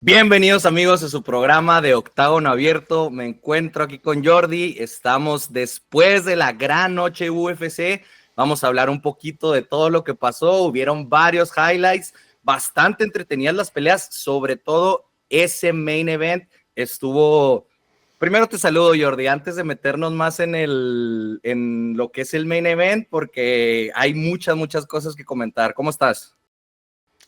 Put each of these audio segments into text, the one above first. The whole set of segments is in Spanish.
Bienvenidos amigos a su programa de Octágono Abierto. Me encuentro aquí con Jordi. Estamos después de la gran noche UFC. Vamos a hablar un poquito de todo lo que pasó. Hubieron varios highlights, bastante entretenidas las peleas, sobre todo ese main event estuvo. Primero te saludo, Jordi, antes de meternos más en lo que es el main event, porque hay muchas cosas que comentar. ¿Cómo estás?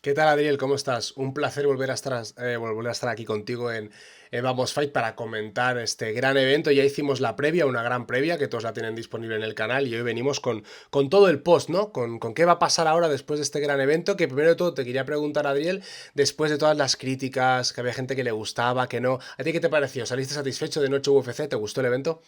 ¿Qué tal, Adriel? ¿Cómo estás? Un placer volver a estar aquí contigo en Vamos Fight para comentar este gran evento. Ya hicimos la previa, una gran previa que todos la tienen disponible en el canal y hoy venimos con todo el post, ¿no? Con qué va a pasar ahora después de este gran evento. Que primero de todo te quería preguntar, Adriel, después de todas las críticas, que había gente que le gustaba, que no. ¿A ti qué te pareció? ¿Saliste satisfecho de Noche UFC? ¿Te gustó el evento?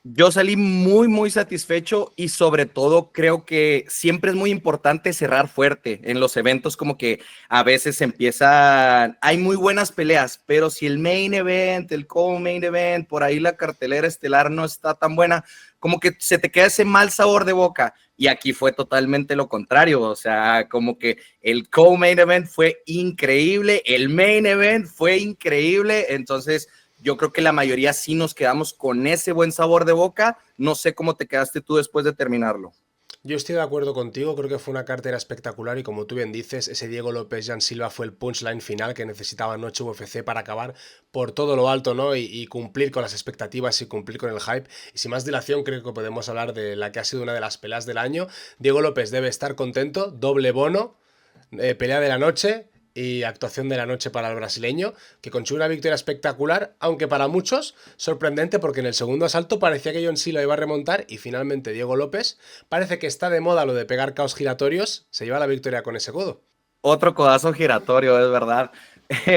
Yo salí muy satisfecho y sobre todo creo que siempre es muy importante cerrar fuerte en los eventos, como que a veces empiezan, hay muy buenas peleas, pero si el main event, el co-main event, por ahí la cartelera estelar no está tan buena, como que se te queda ese mal sabor de boca. Y aquí fue totalmente lo contrario, o sea, como que el co-main event fue increíble, el main event fue increíble, entonces yo creo que la mayoría sí nos quedamos con ese buen sabor de boca. No sé cómo te quedaste tú después de terminarlo. Yo estoy de acuerdo contigo, creo que fue una cartera espectacular y como tú bien dices, ese Diego López Jan Silva fue el punchline final que necesitaba Noche UFC para acabar por todo lo alto, ¿no? Y cumplir con las expectativas y cumplir con el hype. Y sin más dilación, creo que podemos hablar de la que ha sido una de las peleas del año. Diego López debe estar contento, doble bono, pelea de la noche y actuación de la noche para el brasileño, que consiguió una victoria espectacular, aunque para muchos sorprendente porque en el segundo asalto parecía que John Cena iba a remontar y finalmente Diego López parece que está de moda lo de pegar caos giratorios, se lleva la victoria con ese codo. Otro codazo giratorio, es verdad.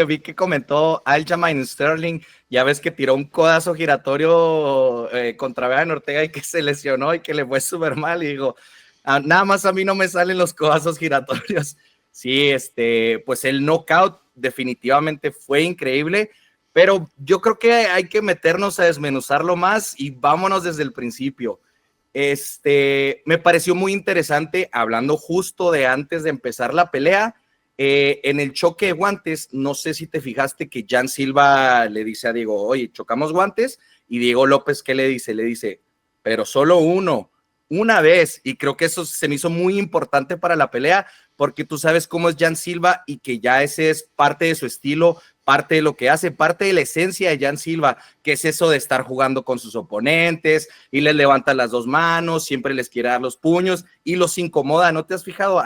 Vi que comentó Aljamain Sterling, ya ves que tiró un codazo giratorio contra Brian Ortega y que se lesionó y que le fue súper mal. Y digo, nada más a mí no me salen los codazos giratorios. Sí, pues el knockout definitivamente fue increíble, pero yo creo que hay que meternos a desmenuzarlo más y vámonos desde el principio. Me pareció muy interesante, hablando justo de antes de empezar la pelea, en el choque de guantes, no sé si te fijaste que Jan Silva le dice a Diego, oye, chocamos guantes, y Diego López, ¿qué le dice? Le dice, pero solo uno, una vez, y creo que eso se me hizo muy importante para la pelea, porque tú sabes cómo es Jan Silva y que ya ese es parte de su estilo, parte de lo que hace, parte de la esencia de Jan Silva, que es eso de estar jugando con sus oponentes y les levanta las dos manos, siempre les quiere dar los puños y los incomoda. ¿No te has fijado?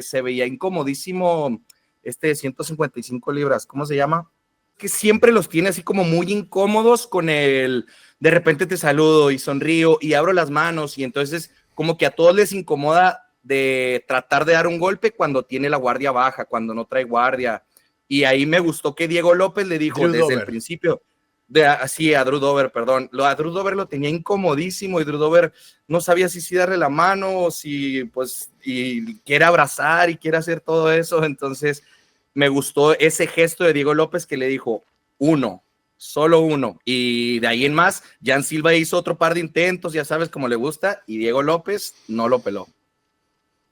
Se veía incomodísimo de 155 libras, ¿cómo se llama? Que siempre los tiene así como muy incómodos con el, de repente te saludo y sonrío y abro las manos y entonces como que a todos les incomoda de tratar de dar un golpe cuando tiene la guardia baja, cuando no trae guardia. Y ahí me gustó que Diego López le dijo Drew desde el Dober. principio, sí, a Drew Dober, perdón. A Drew Dober lo tenía incomodísimo y Drew Dober no sabía si darle la mano o si, pues, y quiere abrazar y quiere hacer todo eso. Entonces, me gustó ese gesto de Diego López que le dijo, uno, solo uno. Y de ahí en más, Jan Silva hizo otro par de intentos, ya sabes cómo le gusta, y Diego López no lo peló.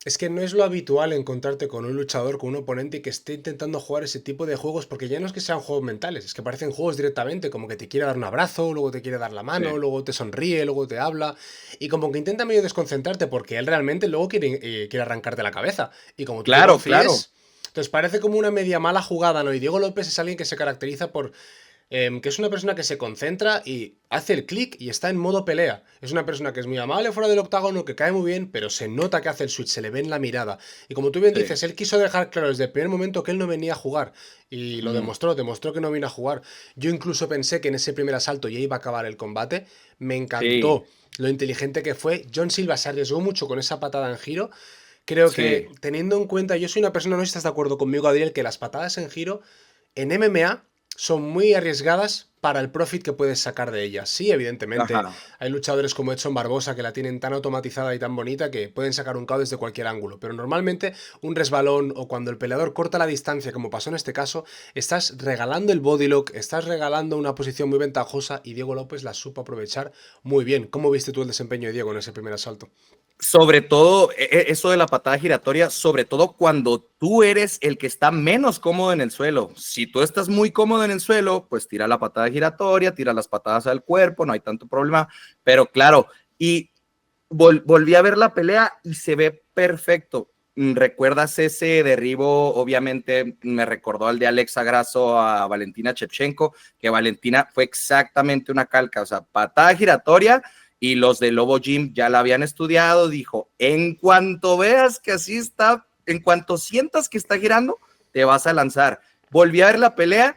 Es que no es lo habitual encontrarte con un luchador, con un oponente que esté intentando jugar ese tipo de juegos, porque ya no es que sean juegos mentales, es que parecen juegos directamente, como que te quiere dar un abrazo, luego te quiere dar la Sí. mano, luego te sonríe, luego te habla, y como que intenta medio desconcentrarte, porque él realmente luego quiere arrancarte la cabeza. Y como tú te Claro, claro. confíes, entonces parece como una media mala jugada, ¿no? Y Diego López es alguien que se caracteriza por que es una persona que se concentra y hace el clic y está en modo pelea. Es una persona que es muy amable fuera del octágono, que cae muy bien, pero se nota que hace el switch, se le ve en la mirada. Y como tú bien Sí. dices, él quiso dejar claro desde el primer momento que él no venía a jugar. Y lo Ujú. demostró que no vino a jugar. Yo incluso pensé que en ese primer asalto ya iba a acabar el combate. Me Sí, encantó lo inteligente que fue. John Silva se arriesgó mucho con esa patada en giro. Creo sí. que teniendo en cuenta, yo soy una persona, no sé si estás de acuerdo conmigo, Adriel, que las patadas en giro en MMA son muy arriesgadas para el profit que puedes sacar de ellas. Sí, evidentemente, Ajá. hay luchadores como Edson Barbosa que la tienen tan automatizada y tan bonita que pueden sacar un KO desde cualquier ángulo, pero normalmente un resbalón o cuando el peleador corta la distancia, como pasó en este caso, estás regalando el body lock, estás regalando una posición muy ventajosa y Diego López la supo aprovechar muy bien. ¿Cómo viste tú el desempeño de Diego en ese primer asalto? Sobre todo, eso de la patada giratoria, sobre todo cuando tú eres el que está menos cómodo en el suelo. Si tú estás muy cómodo en el suelo, pues tira la patada giratoria, tira las patadas al cuerpo, no hay tanto problema. Pero claro, y volví a ver la pelea y se ve perfecto. ¿Recuerdas ese derribo? Obviamente me recordó al de Alexa Grasso a Valentina Shevchenko, que Valentina fue exactamente una calca, o sea, patada giratoria, y los de Lobo Gym ya la habían estudiado, dijo, en cuanto veas que así está, en cuanto sientas que está girando, te vas a lanzar. Volví a ver la pelea,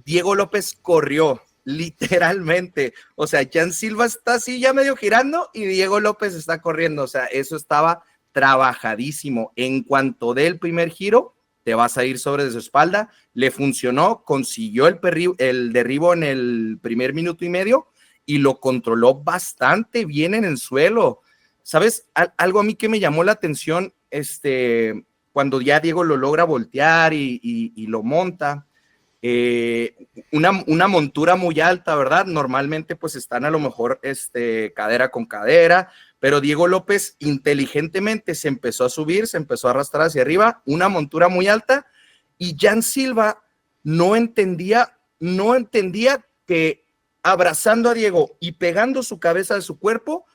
Diego López corrió, literalmente, o sea, Jan Silva está así ya medio girando y Diego López está corriendo, o sea, eso estaba trabajadísimo. En cuanto dé el primer giro, te vas a ir sobre de su espalda, le funcionó, consiguió el derribo en el primer minuto y medio, y lo controló bastante bien en el suelo. ¿Sabes? Algo a mí que me llamó la atención, cuando ya Diego lo logra voltear y lo monta, una montura muy alta, ¿verdad? Normalmente pues están a lo mejor cadera con cadera, pero Diego López inteligentemente se empezó a subir, se empezó a arrastrar hacia arriba, una montura muy alta, y Jan Silva no entendía que abrazando a Diego y pegando su cabeza de su cuerpo,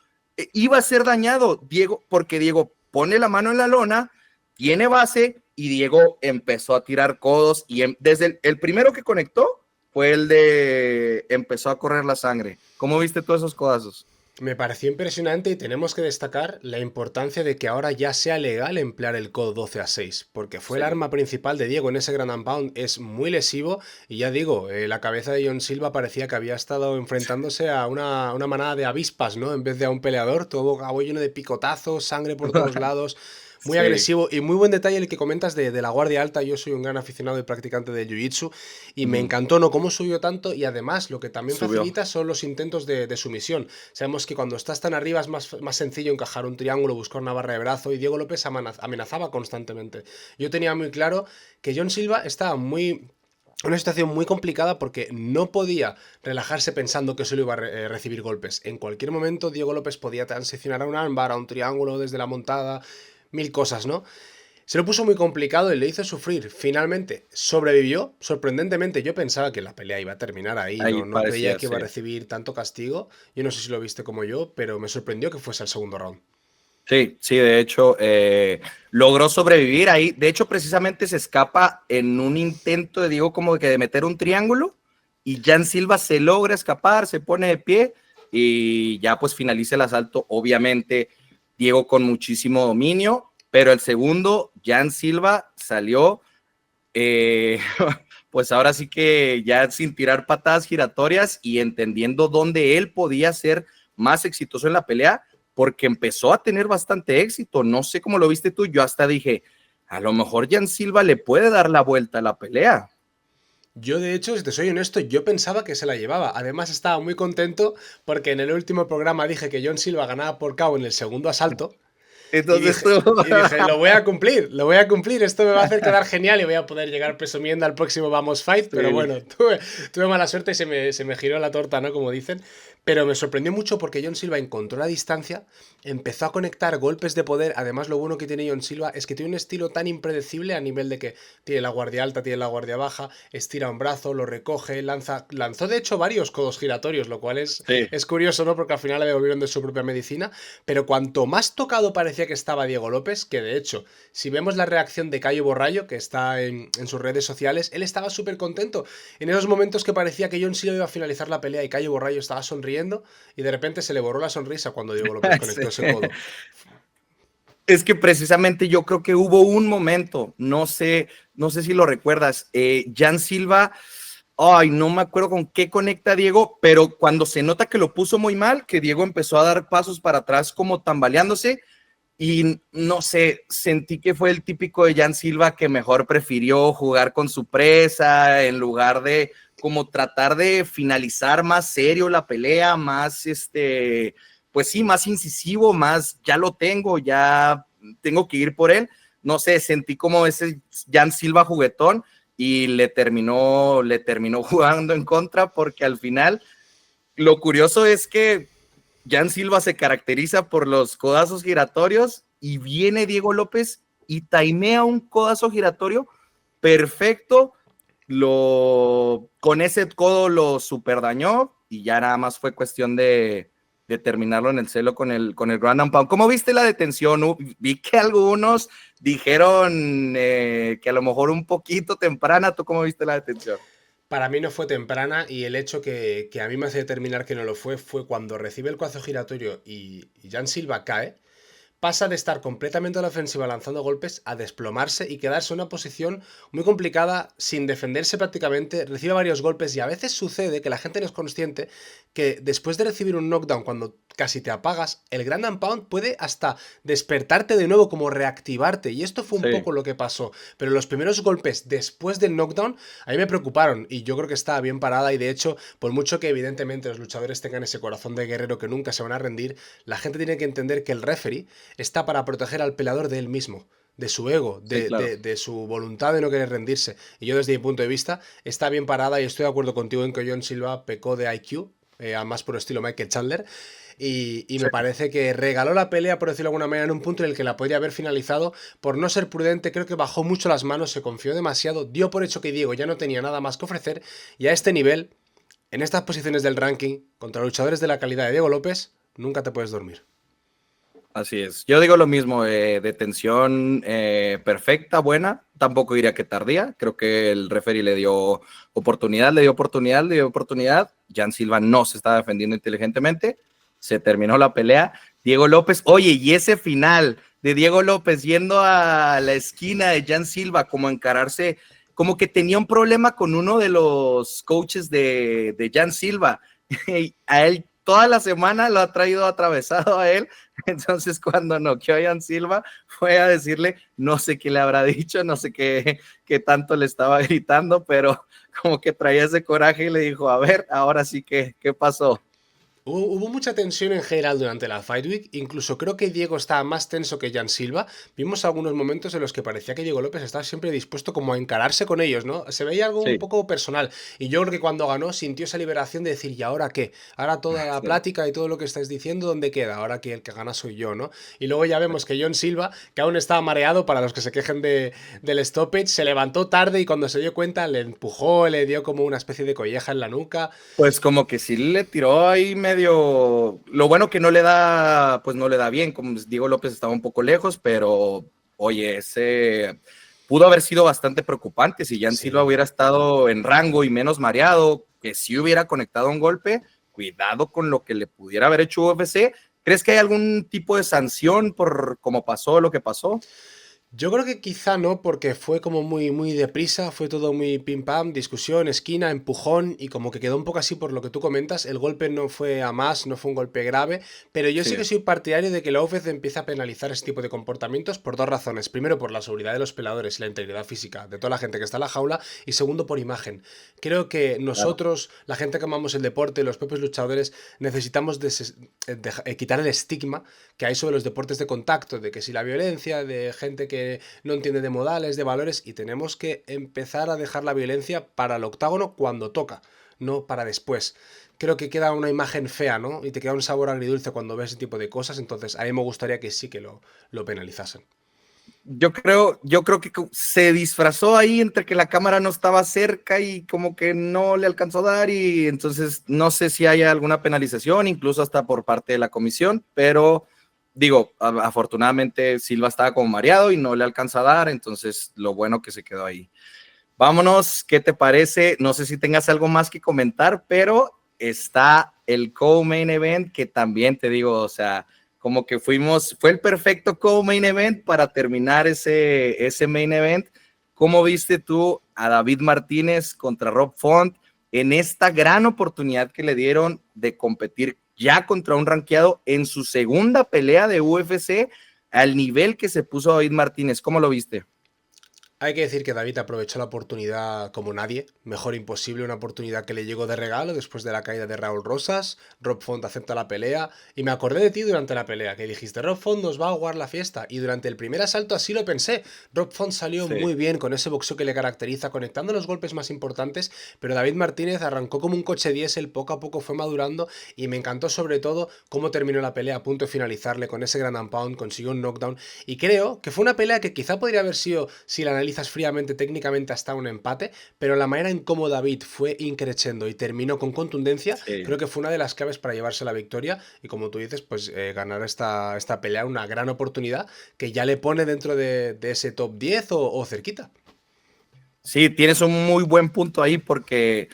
iba a ser dañado Diego, porque Diego pone la mano en la lona, tiene base, y Diego empezó a tirar codos, y desde el primero que conectó fue el de empezó a correr la sangre. ¿Cómo viste todos esos codazos? Me pareció impresionante y tenemos que destacar la importancia de que ahora ya sea legal emplear el codo 12-6, porque fue el Sí. arma principal de Diego en ese Ground and Pound, es muy lesivo y ya digo, la cabeza de John Silva parecía que había estado enfrentándose a una manada de avispas, ¿no? En vez de a un peleador, todo acabó lleno de picotazos, sangre por todos lados. Muy Sí. agresivo y muy buen detalle el que comentas de la guardia alta. Yo soy un gran aficionado y practicante de Jiu-Jitsu y me Ujú. encantó, ¿no? Cómo subió tanto y además lo que también Subió. facilita son los intentos de sumisión. Sabemos que cuando estás tan arriba es más sencillo encajar un triángulo, buscar una barra de brazo y Diego López amenazaba constantemente. Yo tenía muy claro que John Silva estaba una situación muy complicada porque no podía relajarse pensando que solo iba a recibir golpes. En cualquier momento Diego López podía transicionar a un ámbar, a un triángulo desde la montada, mil cosas, ¿no? Se lo puso muy complicado y le hizo sufrir. Finalmente sobrevivió. Sorprendentemente, yo pensaba que la pelea iba a terminar ahí. Ahí No creía parecía, que iba sí. a recibir tanto castigo. Yo no sé si lo viste como yo, pero me sorprendió que fuese el segundo round. Sí, sí, de hecho, logró sobrevivir ahí. De hecho, precisamente se escapa en un intento de Diego como que de meter un triángulo, y Jan Silva se logra escapar, se pone de pie y ya pues finaliza el asalto. Obviamente, Diego con muchísimo dominio, pero el segundo, Jan Silva salió, eh, pues ahora sí que ya sin tirar patadas giratorias y entendiendo dónde él podía ser más exitoso en la pelea, porque empezó a tener bastante éxito. No sé cómo lo viste tú, yo hasta dije, a lo mejor Jan Silva le puede dar la vuelta a la pelea. Yo, de hecho, si te soy honesto, yo pensaba que se la llevaba. Además, estaba muy contento porque en el último programa dije que John Silva ganaba por KO en el segundo asalto. Y Entonces dije, tú, y dije, lo voy a cumplir, esto me va a hacer quedar genial y voy a poder llegar presumiendo al próximo Vamos Fight, pero sí, bueno, tuve mala suerte y se me giró la torta, ¿no? Como dicen. Pero me sorprendió mucho porque John Silva encontró la distancia, empezó a conectar golpes de poder. Además, lo bueno que tiene John Silva es que tiene un estilo tan impredecible a nivel de que tiene la guardia alta, tiene la guardia baja, estira un brazo, lo recoge, lanzó de hecho varios codos giratorios, lo cual sí, es curioso, ¿no? Porque al final le devolvieron de su propia medicina. Pero cuanto más tocado parecía que estaba Diego López, que de hecho, si vemos la reacción de Cayo Borrallo, que está en sus redes sociales, él estaba súper contento. En esos momentos que parecía que John Silva iba a finalizar la pelea y Cayo Borrallo estaba sonriendo, y de repente se le borró la sonrisa cuando Diego López sí. conectó ese codo. Es que precisamente yo creo que hubo un momento, no sé si lo recuerdas, Jan Silva, ay, no me acuerdo con qué conecta Diego, pero cuando se nota que lo puso muy mal, que Diego empezó a dar pasos para atrás como tambaleándose, y no sé, sentí que fue el típico de Jan Silva que mejor prefirió jugar con su presa en lugar de como tratar de finalizar más serio la pelea, más pues sí, más incisivo, más ya lo tengo, ya tengo que ir por él. No sé, sentí como ese Jan Silva juguetón, y le terminó jugando en contra, porque al final lo curioso es que Jan Silva se caracteriza por los codazos giratorios y viene Diego López y timea un codazo giratorio perfecto, con ese codo lo super dañó y ya nada más fue cuestión de terminarlo en el celo con el ground and pound. ¿Cómo viste la detención? Vi que algunos dijeron que a lo mejor un poquito temprana. ¿Tú cómo viste la detención? Para mí no fue temprana y el hecho que a mí me hace determinar que no lo fue cuando recibe el codazo giratorio y Jan Silva cae. Pasa de estar completamente a la ofensiva lanzando golpes a desplomarse y quedarse en una posición muy complicada sin defenderse prácticamente, recibe varios golpes y a veces sucede que la gente no es consciente que después de recibir un knockdown cuando casi te apagas, el Grand and Pound puede hasta despertarte de nuevo, como reactivarte, y esto fue un Sí. poco lo que pasó, pero los primeros golpes después del knockdown a mí me preocuparon y yo creo que estaba bien parada y de hecho, por mucho que evidentemente los luchadores tengan ese corazón de guerrero que nunca se van a rendir, la gente tiene que entender que el referee está para proteger al peleador de él mismo, de su ego, Sí, claro. de su voluntad de no querer rendirse. Y yo desde mi punto de vista está bien parada y estoy de acuerdo contigo en que John Silva pecó de IQ, a más por estilo Michael Chandler, y Sí. me parece que regaló la pelea, por decirlo de alguna manera, en un punto en el que la podría haber finalizado. Por no ser prudente, creo que bajó mucho las manos, se confió demasiado, dio por hecho que Diego ya no tenía nada más que ofrecer, y a este nivel, en estas posiciones del ranking, contra luchadores de la calidad de Diego López, nunca te puedes dormir. Así es. Yo digo lo mismo, detención perfecta, buena. Tampoco diría que tardía. Creo que el referee le dio oportunidad, le dio oportunidad, le dio oportunidad. Jan Silva no se estaba defendiendo inteligentemente. Se terminó la pelea. Diego López, oye, y ese final de Diego López yendo a la esquina de Jan Silva, como a encararse, como que tenía un problema con uno de los coaches de Jan Silva. A él toda la semana lo ha traído atravesado a él. Entonces, cuando noqueó a Jan Silva, fue a decirle, no sé qué le habrá dicho, no sé qué tanto le estaba gritando, pero como que traía ese coraje y le dijo, a ver, ahora sí que, ¿qué pasó? Hubo mucha tensión en general durante la Fight Week, incluso creo que Diego estaba más tenso que Jan Silva. Vimos algunos momentos en los que parecía que Diego López estaba siempre dispuesto como a encararse con ellos, ¿no? Se veía algo un Sí, poco personal y yo creo que cuando ganó sintió esa liberación de decir, ¿y ahora qué? Ahora toda la sí. plática y todo lo que estáis diciendo, ¿dónde queda? Ahora que el que gana soy yo, ¿no? Y luego ya vemos que John Silva, que aún estaba mareado, para los que se quejen del stoppage, se levantó tarde y cuando se dio cuenta le empujó, le dio como una especie de colleja en la nuca. Pues como que sí le tiró ahí medio, lo bueno que no le da, pues no le da bien, como Diego López estaba un poco lejos, pero oye, ese pudo haber sido bastante preocupante si Jan Silva Sí. hubiera estado en rango y menos mareado, que sí hubiera conectado un golpe, cuidado con lo que le pudiera haber hecho UFC. ¿Crees que hay algún tipo de sanción por cómo pasó lo que pasó? Yo creo que quizá no, porque fue como muy deprisa, fue todo muy pim pam, discusión, esquina, empujón, y como que quedó un poco así por lo que tú comentas. El golpe no fue a más, no fue un golpe grave, pero yo sí Sí, que soy partidario de que la UFC empiece a penalizar este tipo de comportamientos por dos razones. Primero, por la seguridad de los peladores y la integridad física de toda la gente que está en la jaula, y segundo, por imagen. Creo que claro. nosotros, la gente que amamos el deporte, los propios luchadores, necesitamos quitar el estigma que hay sobre los deportes de contacto, de que si la violencia, de gente que no entiende de modales, de valores, y tenemos que empezar a dejar la violencia para el octágono cuando toca, no para después. Creo que queda una imagen fea, ¿no? Y te queda un sabor agridulce cuando ves ese tipo de cosas, entonces a mí me gustaría que sí que lo penalizasen. Yo creo que se disfrazó ahí entre que la cámara no estaba cerca y como que no le alcanzó a dar y entonces no sé si haya alguna penalización, incluso hasta por parte de la comisión, pero digo, afortunadamente Silva estaba como mareado y no le alcanza a dar, entonces lo bueno que se quedó ahí. Vámonos, ¿qué te parece? No sé si tengas algo más que comentar, pero está el co-main event que también te digo, o sea, como que fue el perfecto co-main event para terminar ese main event. ¿Cómo viste tú a David Martínez contra Rob Font en esta gran oportunidad que le dieron de competir ya contra un rankeado en su segunda pelea de UFC al nivel que se puso David Martínez? ¿Cómo lo viste? Hay que decir que David aprovechó la oportunidad como nadie, mejor imposible, una oportunidad que le llegó de regalo después de la caída de Raúl Rosas. Rob Font acepta la pelea y me acordé de ti durante la pelea, que dijiste Rob Font nos va a jugar la fiesta y durante el primer asalto así lo pensé. Rob Font salió Sí. muy bien con ese boxeo que le caracteriza, conectando los golpes más importantes, pero David Martínez arrancó como un coche diésel, poco a poco fue madurando y me encantó sobre todo cómo terminó la pelea a punto de finalizarle con ese ground and pound, consiguió un knockdown y creo que fue una pelea que quizá podría haber sido, si la analizas fríamente, técnicamente hasta un empate, pero la manera en cómo David fue increciendo y terminó con contundencia, Sí. creo que fue una de las claves para llevarse la victoria y como tú dices, pues ganar esta pelea, una gran oportunidad que ya le pone dentro de ese top 10 o cerquita. Sí, tienes un muy buen punto ahí porque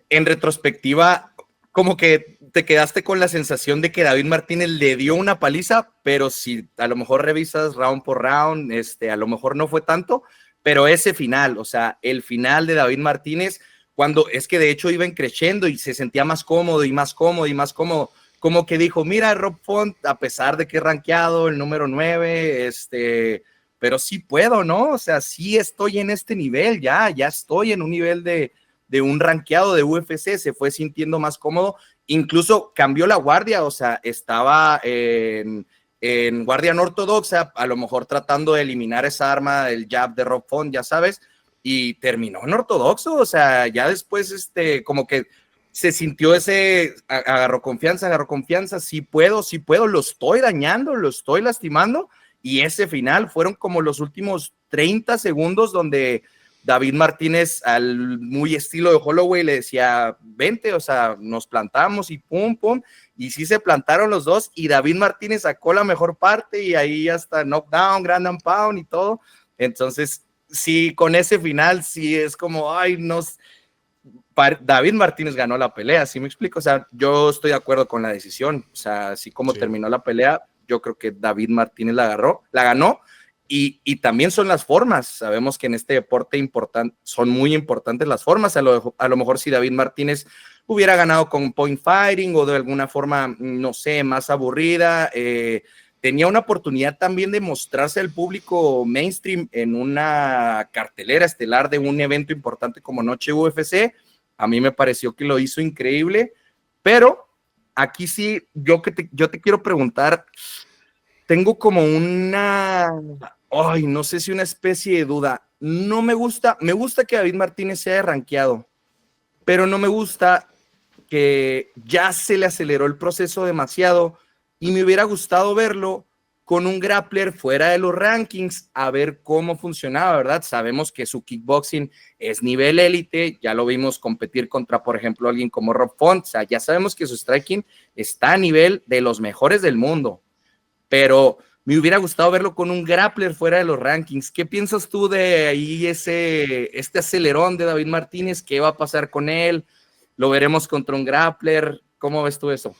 en retrospectiva, como que te quedaste con la sensación de que David Martínez le dio una paliza, pero si a lo mejor revisas round por round, a lo mejor no fue tanto, pero ese final, o sea, el final de David Martínez, cuando es que de hecho iba creciendo y se sentía más cómodo y más cómodo y más cómodo, como que dijo, mira, Rob Font, a pesar de que he rankeado el número 9, pero sí puedo, ¿no? O sea, sí estoy en este nivel, ya estoy en un nivel de un rankeado de UFC, se fue sintiendo más cómodo, incluso cambió la guardia, o sea, estaba en guardia no ortodoxa, a lo mejor tratando de eliminar esa arma del jab de Rob Font, ya sabes, y terminó en ortodoxo, o sea, ya después, como que se sintió agarró confianza, sí puedo, lo estoy dañando, lo estoy lastimando, y ese final fueron como los últimos 30 segundos donde David Martínez, al muy estilo de Holloway, le decía, vente, o sea, nos plantamos y pum, pum, y sí se plantaron los dos, y David Martínez sacó la mejor parte, y ahí hasta knockdown, ground and pound y todo. Entonces, sí, con ese final, sí es como, ay, David Martínez ganó la pelea, ¿sí me explico? O sea, yo estoy de acuerdo con la decisión, o sea, así como Sí. terminó la pelea, yo creo que David Martínez la ganó, y también son las formas, sabemos que en este deporte son muy importantes las formas, a lo mejor si David Martínez hubiera ganado con point fighting o de alguna forma, no sé, más aburrida, tenía una oportunidad también de mostrarse al público mainstream en una cartelera estelar de un evento importante como Noche UFC. A mí me pareció que lo hizo increíble, pero aquí sí, yo te quiero preguntar, tengo como no sé si una especie de duda. No me gusta que David Martínez sea rankeado, pero no me gusta que ya se le aceleró el proceso demasiado y me hubiera gustado verlo con un grappler fuera de los rankings a ver cómo funcionaba, ¿verdad? Sabemos que su kickboxing es nivel élite, ya lo vimos competir contra, por ejemplo, alguien como Rob Font, o sea, ya sabemos que su striking está a nivel de los mejores del mundo, pero me hubiera gustado verlo con un grappler fuera de los rankings. ¿Qué piensas tú de ahí este acelerón de David Martínez? ¿Qué va a pasar con él? ¿Lo veremos contra un grappler? ¿Cómo ves tú eso?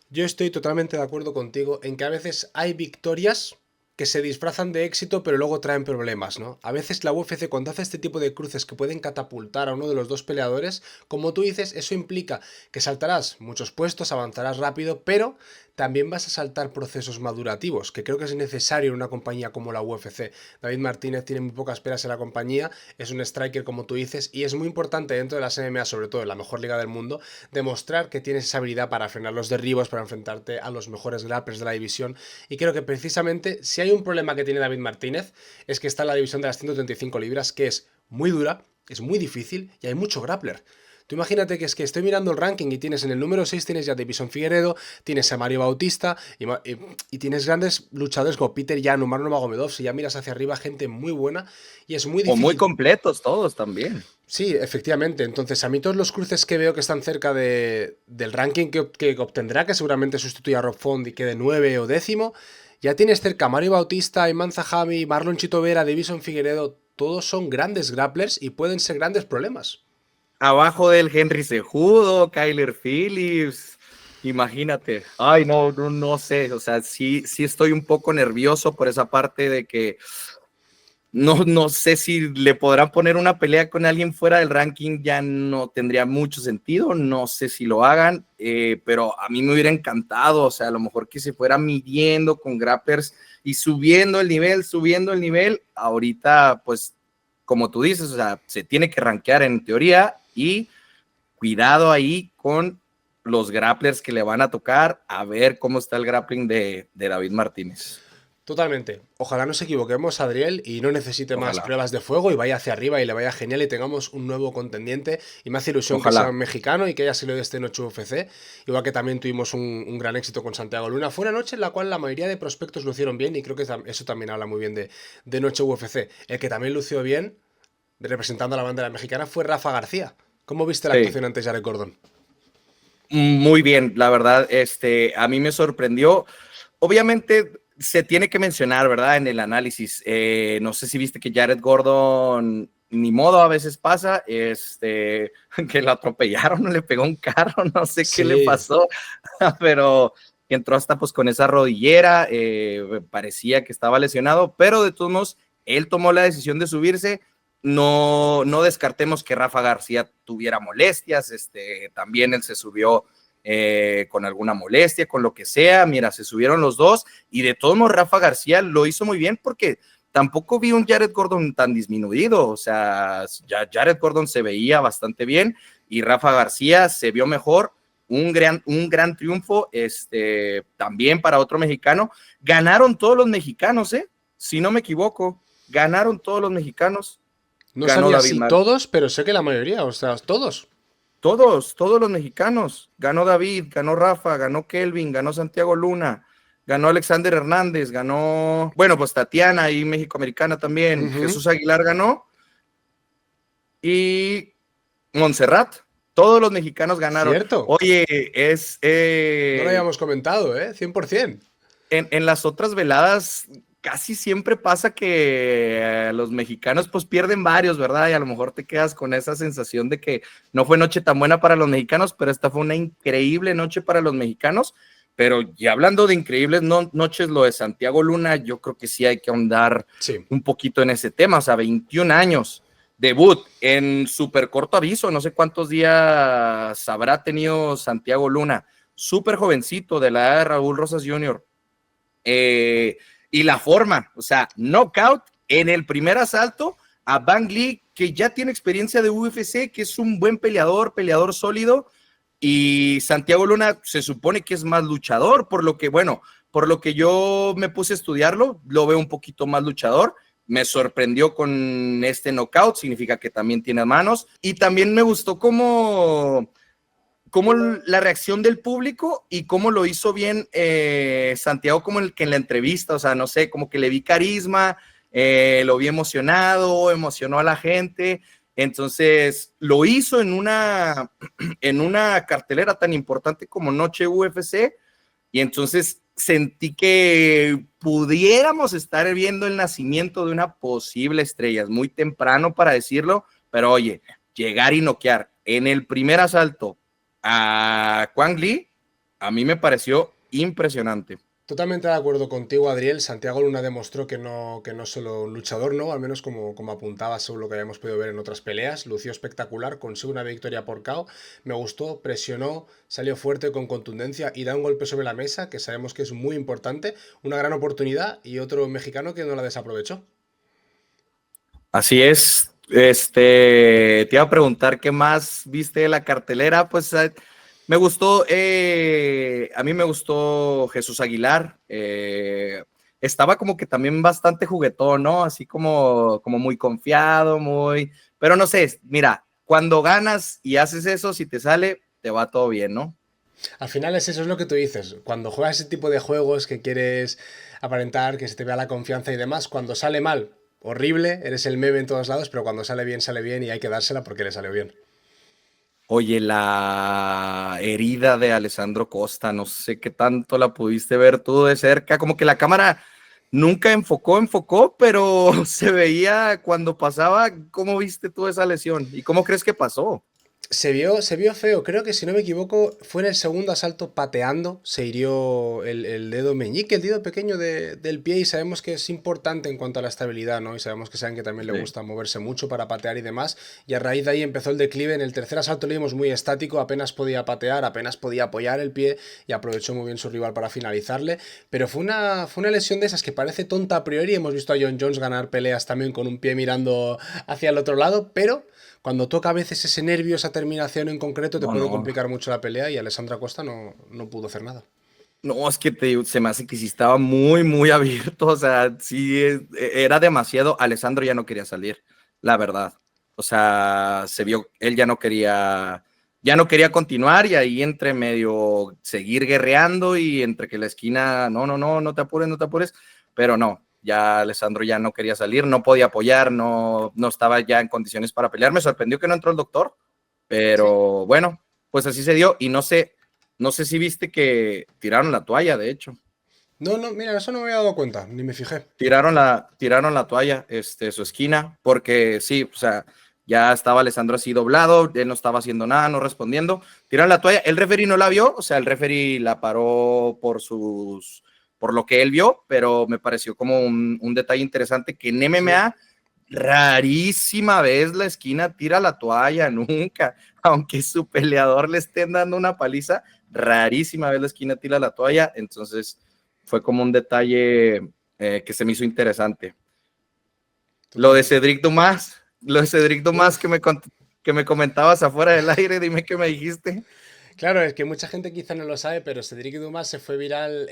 Yo estoy totalmente de acuerdo contigo en que a veces hay victorias que se disfrazan de éxito pero luego traen problemas, ¿no? A veces la UFC cuando hace este tipo de cruces que pueden catapultar a uno de los dos peleadores, como tú dices, eso implica que saltarás muchos puestos, avanzarás rápido, pero también vas a saltar procesos madurativos, que creo que es necesario en una compañía como la UFC. David Martínez tiene muy pocas peras en la compañía, es un striker como tú dices, y es muy importante dentro de las MMA, sobre todo en la mejor liga del mundo, demostrar que tienes esa habilidad para frenar los derribos, para enfrentarte a los mejores grapplers de la división. Y creo que precisamente si hay un problema que tiene David Martínez es que está en la división de las 135 libras, que es muy dura, es muy difícil y hay mucho grappler. Tú imagínate que es que estoy mirando el ranking y tienes en el número 6 tienes ya a Davison Figueredo, tienes a Mario Bautista y tienes grandes luchadores como Peter Yan o Marlon Magomedov. Si ya miras hacia arriba, gente muy buena y es muy O muy difícil. completos todos también. Sí, efectivamente. Entonces, a mí todos los cruces que veo que están cerca del ranking que obtendrá, que seguramente sustituya a Rob Font y quede 9 o décimo, ya tienes cerca a Mario Bautista, Iman Zahami, Marlon Chito Vera, Davison Figueredo. Todos son grandes grapplers y pueden ser grandes problemas. Abajo del Henry Cejudo, Kyler Phillips, imagínate. Ay, no sé, o sea, sí estoy un poco nervioso por esa parte de que no sé si le podrán poner una pelea con alguien fuera del ranking, ya no tendría mucho sentido, no sé si lo hagan, pero a mí me hubiera encantado, o sea, a lo mejor que se fuera midiendo con grapplers y subiendo el nivel, ahorita pues como tú dices, o sea, se tiene que rankear en teoría y cuidado ahí con los grapplers que le van a tocar, a ver cómo está el grappling de David Martínez. Totalmente. Ojalá nos equivoquemos, Adriel, y no necesite más Ojalá, pruebas de fuego y vaya hacia arriba y le vaya genial y tengamos un nuevo contendiente. Y me hace ilusión que sea ojalá. un mexicano y que haya salido de este Noche UFC. Igual que también tuvimos un gran éxito con Santiago Luna. Fue una noche en la cual la mayoría de prospectos lucieron bien y creo que eso también habla muy bien de Noche UFC. El que también lució bien, representando a la bandera mexicana, fue Rafa García. ¿Cómo viste la Sí, actuación ante Jared Gordon? muy bien, la verdad, a mí me sorprendió. Obviamente se tiene que mencionar, ¿verdad? En el análisis. No sé si viste que Jared Gordon, ni modo, a veces pasa, que lo atropellaron, le pegó un carro, no sé qué le Sí. pasó, pero entró hasta pues con esa rodillera, parecía que estaba lesionado, pero de todos modos, él tomó la decisión de subirse. No, no descartemos que Rafa García tuviera molestias, también él se subió con alguna molestia, con lo que sea. Mira, se subieron los dos y de todos modos Rafa García lo hizo muy bien porque tampoco vi un Jared Gordon tan disminuido. O sea, ya Jared Gordon se veía bastante bien y Rafa García se vio mejor. Un gran triunfo también para otro mexicano. Ganaron todos los mexicanos, si no me equivoco. Ganaron todos los mexicanos. No Ganó sabía David si Mar todos, pero sé que la mayoría, o sea, todos. todos los mexicanos. Ganó David, ganó Rafa, ganó Kelvin, ganó Santiago Luna, ganó Alexander Hernández, ganó, bueno, pues Tatiana y México-Americana también. Ujú. Jesús Aguilar ganó y Montserrat. Todos los mexicanos ganaron. Cierto. Oye, No lo habíamos comentado, ¿eh? 100%. en las otras veladas casi siempre pasa que los mexicanos pues pierden varios, ¿verdad? Y a lo mejor te quedas con esa sensación de que no fue noche tan buena para los mexicanos, pero esta fue una increíble noche para los mexicanos. Pero ya hablando de increíbles noches, lo de Santiago Luna, yo creo que sí hay que ahondar Sí. un poquito en ese tema. O sea, 21 años, debut en súper corto aviso, no sé cuántos días habrá tenido Santiago Luna, súper jovencito de la edad de Raúl Rosas Jr., y la forma, o sea, knockout en el primer asalto a Bang Lee, que ya tiene experiencia de UFC, que es un buen peleador sólido, y Santiago Luna se supone que es más luchador, por lo que yo me puse a estudiarlo, lo veo un poquito más luchador. Me sorprendió con este knockout, significa que también tiene manos, y también me gustó cómo la reacción del público y cómo lo hizo bien Santiago, como el que en la entrevista, o sea, no sé, como que le vi carisma, lo vi emocionado, emocionó a la gente. Entonces lo hizo en una cartelera tan importante como Noche UFC, y entonces sentí que pudiéramos estar viendo el nacimiento de una posible estrella. Es muy temprano para decirlo, pero oye, llegar y noquear en el primer asalto a Quang Lee, a mí me pareció impresionante. Totalmente de acuerdo contigo, Adriel. Santiago Luna demostró que no es solo un luchador, ¿no? Al menos como apuntaba según lo que habíamos podido ver en otras peleas. Lució espectacular, consiguió una victoria por KO. Me gustó, presionó, salió fuerte con contundencia y da un golpe sobre la mesa, que sabemos que es muy importante. Una gran oportunidad y otro mexicano que no la desaprovechó. Así es. Te iba a preguntar qué más viste de la cartelera. Pues me gustó, a mí me gustó Jesús Aguilar. Estaba como que también bastante juguetón, ¿no? Así como muy confiado, pero no sé, mira, cuando ganas y haces eso, si te sale, te va todo bien, ¿no? Al final es eso, es lo que tú dices. Cuando juegas ese tipo de juegos que quieres aparentar, que se te vea la confianza y demás, cuando sale mal, horrible, eres el meme en todos lados, pero cuando sale bien y hay que dársela porque le salió bien. Oye, la herida de Alessandro Costa, no sé qué tanto la pudiste ver tú de cerca, como que la cámara nunca enfocó, pero se veía cuando pasaba. ¿Cómo viste tú esa lesión y cómo crees que pasó? Se vio feo, creo que si no me equivoco, fue en el segundo asalto pateando, se hirió el dedo meñique, el dedo pequeño del pie y sabemos que es importante en cuanto a la estabilidad, ¿no? Y sabemos que saben que también le Sí. gusta moverse mucho para patear y demás, y a raíz de ahí empezó el declive, en el tercer asalto lo vimos muy estático, apenas podía patear, apenas podía apoyar el pie y aprovechó muy bien su rival para finalizarle, pero fue una lesión de esas que parece tonta a priori, hemos visto a John Jones ganar peleas también con un pie mirando hacia el otro lado, pero... Cuando toca a veces ese nervio, esa terminación en concreto, te No, puede no. complicar mucho la pelea y Alessandra Costa no pudo hacer nada. No, es que se me hace que sí estaba muy, muy abierto. O sea, sí, era demasiado. Alessandro ya no quería salir, la verdad. O sea, se vio, él ya no quería continuar y ahí entre medio seguir guerreando y entre que la esquina, no, no, no, no te apures, no te apures. Pero no, ya Alessandro ya no quería salir, no podía apoyar, no, no estaba ya en condiciones para pelear. Me sorprendió que no entró el doctor, Sí. pero bueno, pues así se dio y no sé si viste que tiraron la toalla, de hecho. No, no, mira, eso no me había dado cuenta, ni me fijé. Tiraron la toalla, su esquina, porque sí, o sea, ya estaba Alessandro así doblado, él no estaba haciendo nada, no respondiendo. Tiraron la toalla, el referee no la vio, o sea, el referee la paró por lo que él vio, pero me pareció como un detalle interesante que en Sí. MMA rarísima vez la esquina tira la toalla, nunca, aunque su peleador le estén dando una paliza, rarísima vez la esquina tira la toalla, entonces fue como un detalle que se me hizo interesante. Lo de Totalmente. Cedric Dumas, lo de Cedric Dumas Uf. que me comentabas afuera del aire, dime qué me dijiste. Claro, es que mucha gente quizá no lo sabe, pero Cedric Dumas se fue viral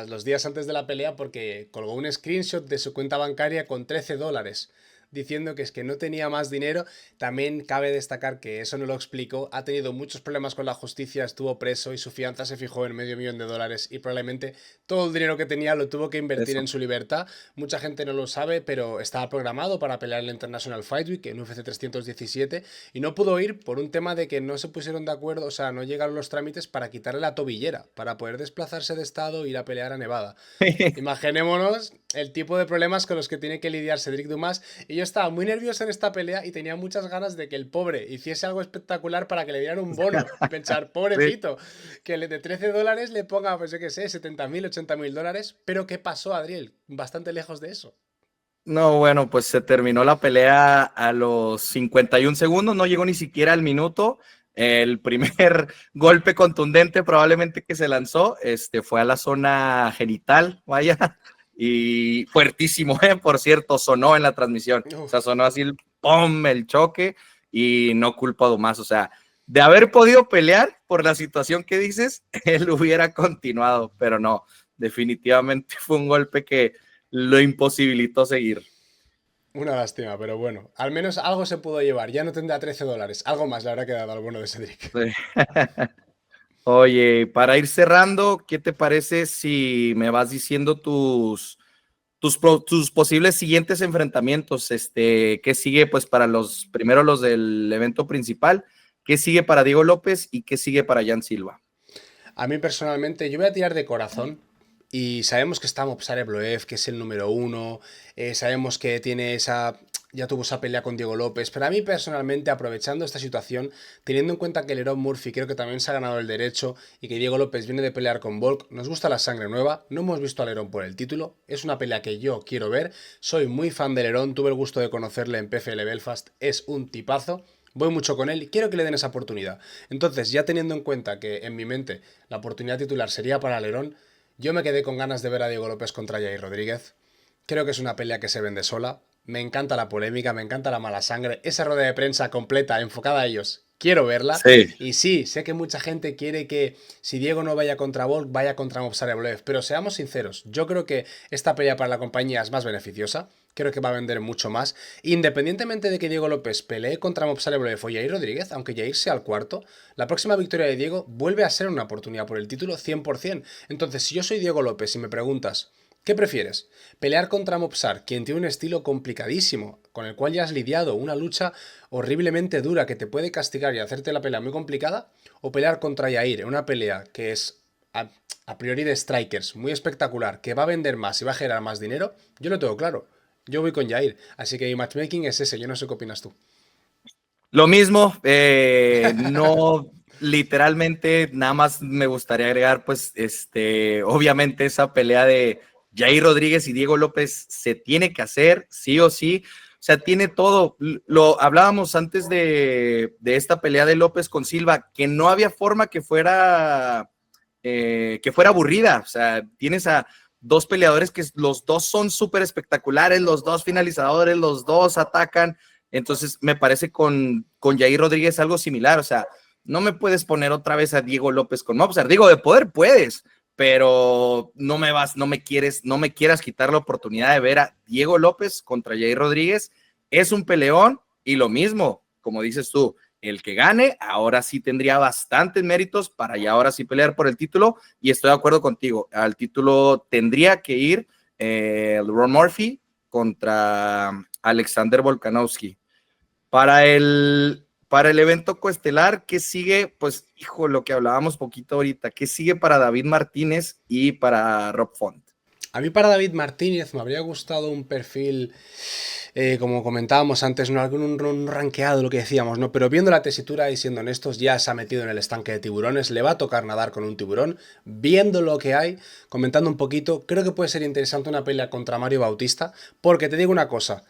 los días antes de la pelea porque colgó un screenshot de su cuenta bancaria con $13, diciendo que es que no tenía más dinero. También cabe destacar que eso no lo explicó, ha tenido muchos problemas con la justicia, estuvo preso y su fianza se fijó en $500,000 y probablemente todo el dinero que tenía lo tuvo que invertir en Eso. su libertad. Mucha gente no lo sabe, pero estaba programado para pelear en la International Fight Week en UFC 317 y no pudo ir por un tema de que no se pusieron de acuerdo, o sea, no llegaron los trámites para quitarle la tobillera, para poder desplazarse de estado e ir a pelear a Nevada. Imaginémonos el tipo de problemas con los que tiene que lidiar Cedric Dumas. Y yo estaba muy nervioso en esta pelea y tenía muchas ganas de que el pobre hiciese algo espectacular para que le dieran un bono. Y pensar, Sí. pobrecito, que de $13 le ponga, pues yo qué sé, 70.000, $80.000. Pero ¿qué pasó, Adriel? Bastante lejos de eso. No, bueno, pues se terminó la pelea a los 51 segundos, no llegó ni siquiera al minuto. El primer golpe contundente probablemente que se lanzó fue a la zona genital, vaya, y fuertísimo, por cierto, sonó en la transmisión. O sea, Uf. sonó así el pum, el choque, y no culpo a Dumas. O sea, de haber podido pelear por la situación que dices, él hubiera continuado, pero no, definitivamente fue un golpe que lo imposibilitó seguir. Una lástima, pero bueno, al menos algo se pudo llevar. Ya no tendrá $13. Algo más le habrá quedado al bueno de Cedric. Sí. Oye, para ir cerrando, ¿qué te parece si me vas diciendo tus posibles siguientes enfrentamientos? ¿Qué sigue pues para primero los del evento principal? ¿Qué sigue para Diego López y qué sigue para Jan Silva? A mí personalmente, yo voy a tirar de corazón. Y sabemos que está Movsar que es el número uno. Sabemos que tiene esa. Ya tuvo esa pelea con Diego López. Pero a mí personalmente, aprovechando esta situación, teniendo en cuenta que Lerón Murphy creo que también se ha ganado el derecho y que Diego López viene de pelear con Volk, nos gusta la sangre nueva. No hemos visto a Lerón por el título. Es una pelea que yo quiero ver. Soy muy fan de Lerón. Tuve el gusto de conocerle en PFL Belfast. Es un tipazo. Voy mucho con él y quiero que le den esa oportunidad. Entonces, ya teniendo en cuenta que en mi mente la oportunidad titular sería para Lerón, yo me quedé con ganas de ver a Diego López contra Jair Rodríguez. Creo que es una pelea que se vende sola. Me encanta la polémica, me encanta la mala sangre. Esa rueda de prensa completa, enfocada a ellos. Quiero verla. Sí. Y sí, sé que mucha gente quiere que si Diego no vaya contra Volk, vaya contra Movsarevlev. Pero seamos sinceros, yo creo que esta pelea para la compañía es más beneficiosa. Creo que va a vender mucho más. Independientemente de que Diego López pelee contra Movsarevlev o Jair Rodríguez, aunque Jair sea el cuarto, la próxima victoria de Diego vuelve a ser una oportunidad por el título 100%. Entonces, si yo soy Diego López y me preguntas, ¿qué prefieres? ¿Pelear contra Mopsar, quien tiene un estilo complicadísimo, con el cual ya has lidiado, una lucha horriblemente dura que te puede castigar y hacerte la pelea muy complicada? ¿O pelear contra Yair, una pelea que es a priori de strikers, muy espectacular, que va a vender más y va a generar más dinero? Yo lo tengo claro. Yo voy con Yair, así que mi matchmaking es ese, yo no sé qué opinas tú. Lo mismo, no literalmente, nada más me gustaría agregar, pues, obviamente esa pelea de Jair Rodríguez y Diego López se tiene que hacer, sí o sí. O sea, tiene todo. Lo hablábamos antes de esta pelea de López con Silva, que no había forma que fuera aburrida. O sea, tienes a dos peleadores que los dos son súper espectaculares, los dos finalizadores, los dos atacan. Entonces, me parece con Jair Rodríguez algo similar. O sea, no me puedes poner otra vez a Diego López con Mobster. Digo, de poder puedes, pero no me quieras quitar la oportunidad de ver a Diego López contra Jair Rodríguez. Es un peleón y lo mismo, como dices tú, el que gane ahora sí tendría bastantes méritos para ya ahora sí pelear por el título, y estoy de acuerdo contigo, al título tendría que ir Ron Murphy contra Alexander Volkanovski. Para el evento coestelar, ¿qué sigue? Pues, hijo, lo que hablábamos poquito ahorita, ¿qué sigue para David Martínez y para Rob Font? A mí para David Martínez me habría gustado un perfil, como comentábamos antes, no un rankeado, lo que decíamos, ¿no? Pero viendo la tesitura y siendo honestos, ya se ha metido en el estanque de tiburones, le va a tocar nadar con un tiburón. Viendo lo que hay, comentando un poquito, creo que puede ser interesante una pelea contra Mario Bautista, porque te digo una cosa,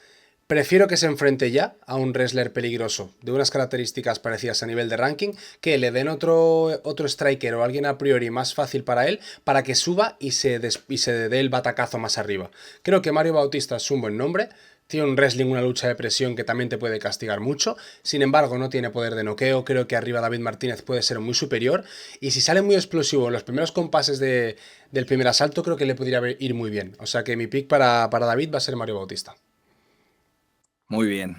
prefiero que se enfrente ya a un wrestler peligroso, de unas características parecidas a nivel de ranking, que le den otro striker o alguien a priori más fácil para él, para que suba y se dé el batacazo más arriba. Creo que Mario Bautista es un buen nombre, tiene un wrestling, una lucha de presión que también te puede castigar mucho, sin embargo no tiene poder de noqueo, creo que arriba David Martínez puede ser muy superior, y si sale muy explosivo en los primeros compases del primer asalto, creo que le podría ir muy bien. O sea que mi pick para David va a ser Mario Bautista. Muy bien.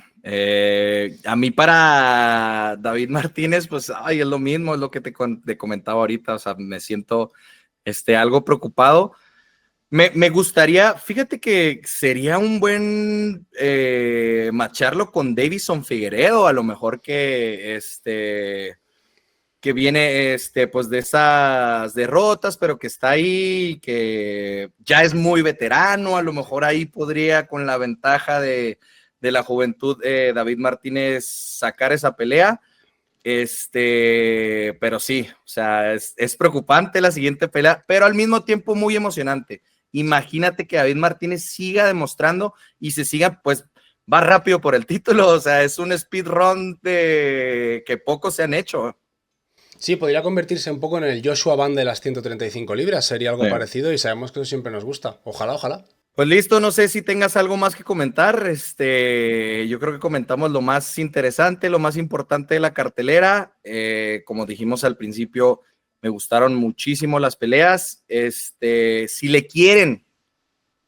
A mí para David Martínez, pues, ay, es lo mismo, es lo que te comentaba ahorita, o sea, me siento algo preocupado. Me gustaría, fíjate que sería un buen macharlo con Davison Figueredo, a lo mejor que viene pues de esas derrotas, pero que está ahí, que ya es muy veterano, a lo mejor ahí podría con la ventaja de la juventud David Martínez sacar esa pelea. Pero sí, o sea, es preocupante la siguiente pelea, pero al mismo tiempo muy emocionante. Imagínate que David Martínez siga demostrando y se siga, pues, va rápido por el título, o sea, es un speedrun de que pocos se han hecho. Sí, podría convertirse un poco en el Joshua Van de las 135 libras, sería algo Sí. parecido y sabemos que eso siempre nos gusta. Ojalá, ojalá. Pues listo, no sé si tengas algo más que comentar. Yo creo que comentamos lo más interesante, lo más importante de la cartelera. Como dijimos al principio, me gustaron muchísimo las peleas. Si le quieren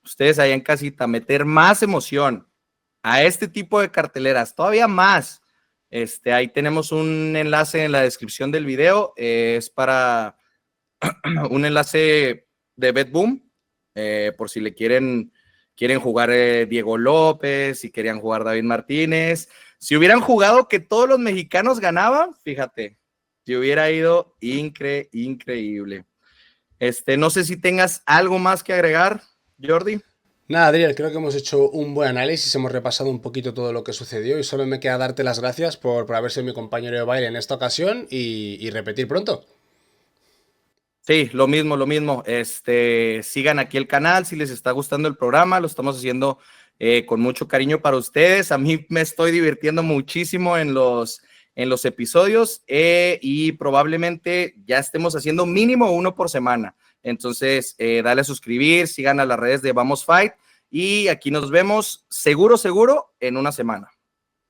ustedes allá en casita meter más emoción a este tipo de carteleras, todavía más, ahí tenemos un enlace en la descripción del video. Es para un enlace de BetBoom, por si le quieren jugar Diego López, si querían jugar David Martínez. Si hubieran jugado que todos los mexicanos ganaban, fíjate, que hubiera ido increíble. No sé si tengas algo más que agregar, Jordi. Nada, Adriel, creo que hemos hecho un buen análisis, hemos repasado un poquito todo lo que sucedió y solo me queda darte las gracias por haber sido mi compañero de baile en esta ocasión y repetir pronto. Sí, lo mismo, lo mismo. Sigan aquí el canal si les está gustando el programa, lo estamos haciendo con mucho cariño para ustedes. A mí me estoy divirtiendo muchísimo en los episodios y probablemente ya estemos haciendo mínimo uno por semana. Entonces, dale a suscribir, sigan a las redes de Vamos Fight y aquí nos vemos seguro en una semana.